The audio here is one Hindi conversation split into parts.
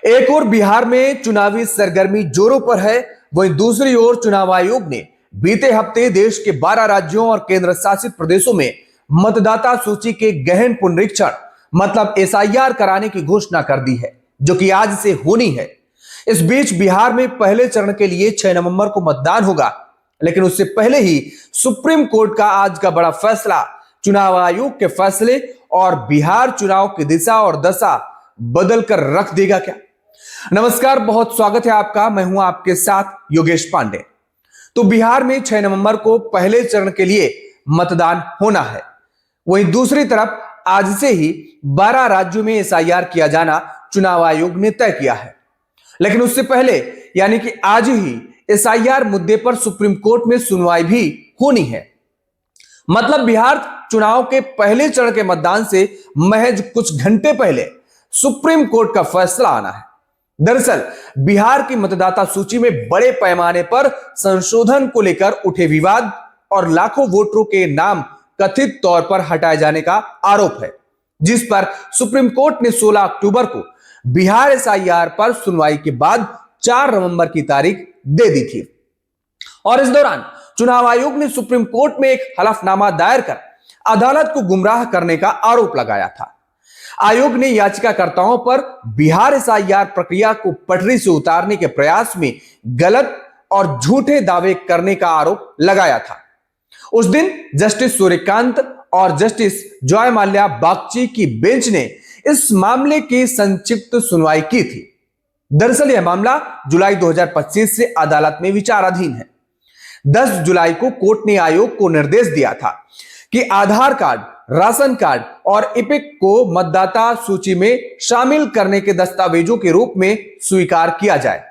एक ओर बिहार में चुनावी सरगर्मी जोरों पर है, वहीं दूसरी ओर चुनाव आयोग ने बीते हफ्ते देश के 12 राज्यों और केंद्र शासित प्रदेशों में मतदाता सूची के गहन पुनरीक्षण मतलब एसआईआर कराने की घोषणा कर दी है, जो कि आज से होनी है। इस बीच बिहार में पहले चरण के लिए 6 नवंबर को मतदान होगा, लेकिन उससे पहले ही सुप्रीम कोर्ट का आज का बड़ा फैसला चुनाव आयोग के फैसले और बिहार चुनाव की दिशा और दशा बदल कर रख देगा क्या? नमस्कार, बहुत स्वागत है आपका। मैं हूं आपके साथ योगेश पांडे। तो बिहार में 6 नवंबर को पहले चरण के लिए मतदान होना है। वहीं दूसरी तरफ आज से ही 12 राज्यों में एसआईआर किया जाना चुनाव आयोग ने तय किया है। लेकिन उससे पहले यानी कि आज ही एसआईआर मुद्दे पर सुप्रीम कोर्ट में सुनवाई भी होनी है। मतलब बिहार चुनाव के पहले चरण के मतदान से महज कुछ घंटे पहले सुप्रीम कोर्ट का फैसला आना है। दरअसल बिहार की मतदाता सूची में बड़े पैमाने पर संशोधन को लेकर उठे विवाद और लाखों वोटरों के नाम कथित तौर पर हटाए जाने का आरोप है, जिस पर सुप्रीम कोर्ट ने 16 अक्टूबर को बिहार एसआईआर पर सुनवाई के बाद 4 नवंबर की तारीख दे दी थी। और इस दौरान चुनाव आयोग ने सुप्रीम कोर्ट में एक हलफनामा दायर कर अदालत को गुमराह करने का आरोप लगाया था। आयोग ने याचिकाकर्ताओं पर बिहार एसआईआर प्रक्रिया को पटरी से उतारने के प्रयास में गलत और झूठे दावे करने का आरोप लगाया था। उस दिन जस्टिस सूर्यकांत और जस्टिस जॉय माल्या बागची की बेंच ने इस मामले की संक्षिप्त सुनवाई की थी। दरअसल यह मामला जुलाई 2025 से अदालत में विचाराधीन है। 10 जुलाई को कोर्ट ने आयोग को निर्देश दिया था कि आधार कार्ड, राशन कार्ड और इपिक को मतदाता सूची में शामिल करने के दस्तावेजों के रूप में स्वीकार किया जाए।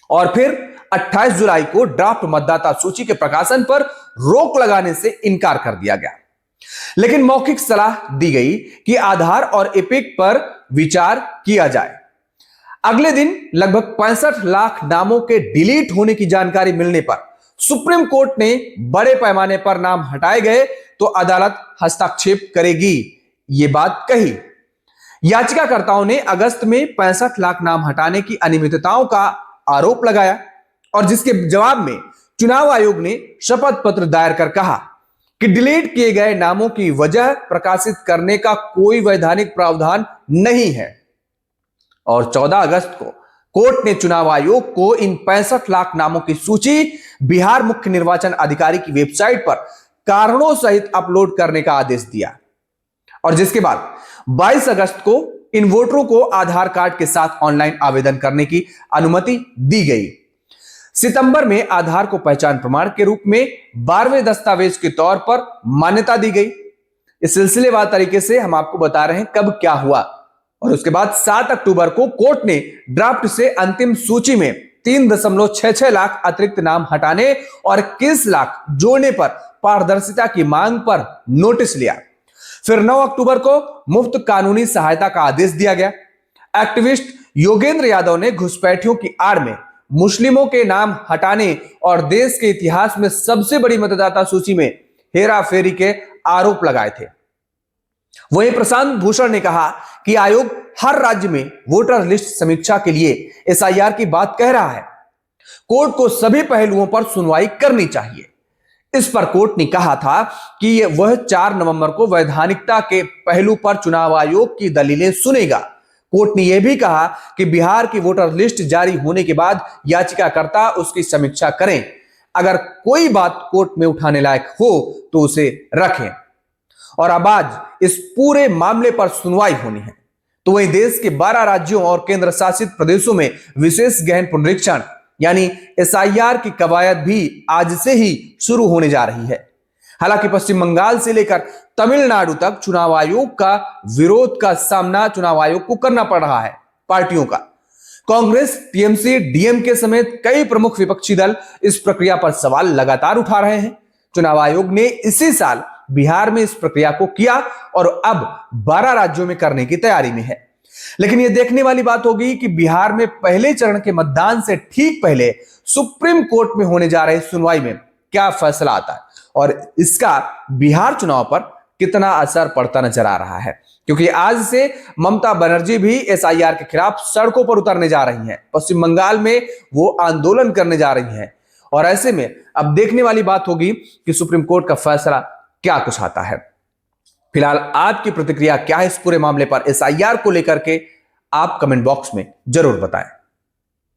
और फिर 28 जुलाई को ड्राफ्ट मतदाता सूची के प्रकाशन पर रोक लगाने से इनकार कर दिया गया। लेकिन मौखिक सलाह दी गई कि आधार और इपिक पर विचार किया जाए। अगले दिन लगभग 65 लाख नामों के डिलीट होने की जानकारी मिलने पर सुप्रीम कोर्ट ने बड़े पैमाने पर नाम हटाए गए तो अदालत हस्तक्षेप करेगी, यह बात कही। याचिकाकर्ताओं ने अगस्त में 65 लाख नाम हटाने की अनियमितताओं का आरोप लगाया और जिसके जवाब में चुनाव आयोग ने शपथ पत्र दायर कर कहा कि डिलीट किए गए नामों की वजह प्रकाशित करने का कोई वैधानिक प्रावधान नहीं है। और 14 अगस्त को कोर्ट ने चुनाव आयोग को इन 65 लाख नामों की सूची बिहार मुख्य निर्वाचन अधिकारी की वेबसाइट पर कारणों सहित अपलोड करने का आदेश दिया। और जिसके बाद 22 अगस्त को इन वोटरों को आधार कार्ड के साथ ऑनलाइन आवेदन करने की अनुमति दी गई। सितंबर में आधार को पहचान प्रमाण के रूप में 12वें दस्तावेज के तौर पर मान्यता दी गई। इस सिलसिलेवार तरीके से हम आपको बता रहे हैं कब क्या हुआ। और उसके बाद 7 अक्टूबर को कोर्ट ने ड्राफ्ट से अंतिम सूची में 3.66 लाख अतिरिक्त नाम हटाने और 21 लाख जोड़ने पर पारदर्शिता की मांग पर नोटिस लिया। फिर 9 अक्टूबर को मुफ्त कानूनी सहायता का आदेश दिया गया। एक्टिविस्ट योगेंद्र यादव ने घुसपैठियों की आड़ में मुस्लिमों के नाम हटाने और देश के इतिहास में सबसे बड़ी मतदाता सूची में हेराफेरी के आरोप लगाए थे। वहीं प्रशांत भूषण ने कहा कि आयोग हर राज्य में वोटर लिस्ट समीक्षा के लिए एसआईआर की बात कह रहा है। कोर्ट को सभी पहलुओं पर सुनवाई करनी चाहिए। इस पर कोर्ट ने कहा था कि वह 4 नवंबर को वैधानिकता के पहलू पर चुनाव आयोग की दलीलें सुनेगा। कोर्ट ने यह भी कहा कि बिहार की वोटर लिस्ट जारी होने के बाद याचिकाकर्ता उसकी समीक्षा करें। अगर कोई बात कोर्ट में उठाने लायक हो तो उसे रखें। और अब आज इस पूरे मामले पर सुनवाई होनी है। तो वहीं देश के 12 राज्यों और केंद्र शासित प्रदेशों में विशेष गहन पुनरीक्षण यानी एसआईआर की कवायद भी आज से ही शुरू होने जा रही है। हालांकि पश्चिम बंगाल से लेकर तमिलनाडु तक चुनाव आयोग का विरोध का सामना चुनाव आयोग को करना पड़ रहा है। पार्टियों का कांग्रेस, टीएमसी, डीएमके समेत कई प्रमुख विपक्षी दल इस प्रक्रिया पर सवाल लगातार उठा रहे हैं। चुनाव आयोग ने इसी साल बिहार में इस प्रक्रिया को किया और अब 12 राज्यों में करने की तैयारी में है। लेकिन यह देखने वाली बात होगी कि बिहार में पहले चरण के मतदान से ठीक पहले सुप्रीम कोर्ट में होने जा रही सुनवाई में क्या फैसला आता है और इसका बिहार चुनाव पर कितना असर पड़ता नजर आ रहा है। क्योंकि आज से ममता बनर्जी भी एसआईआर के खिलाफ सड़कों पर उतरने जा रही हैं। पश्चिम बंगाल में वो आंदोलन करने जा रही हैं और ऐसे में अब देखने वाली बात होगी कि सुप्रीम कोर्ट का फैसला क्या कुछ आता है। फिलहाल आपकी प्रतिक्रिया क्या है इस पूरे मामले पर, एसआईआर को लेकर के आप कमेंट बॉक्स में जरूर बताएं।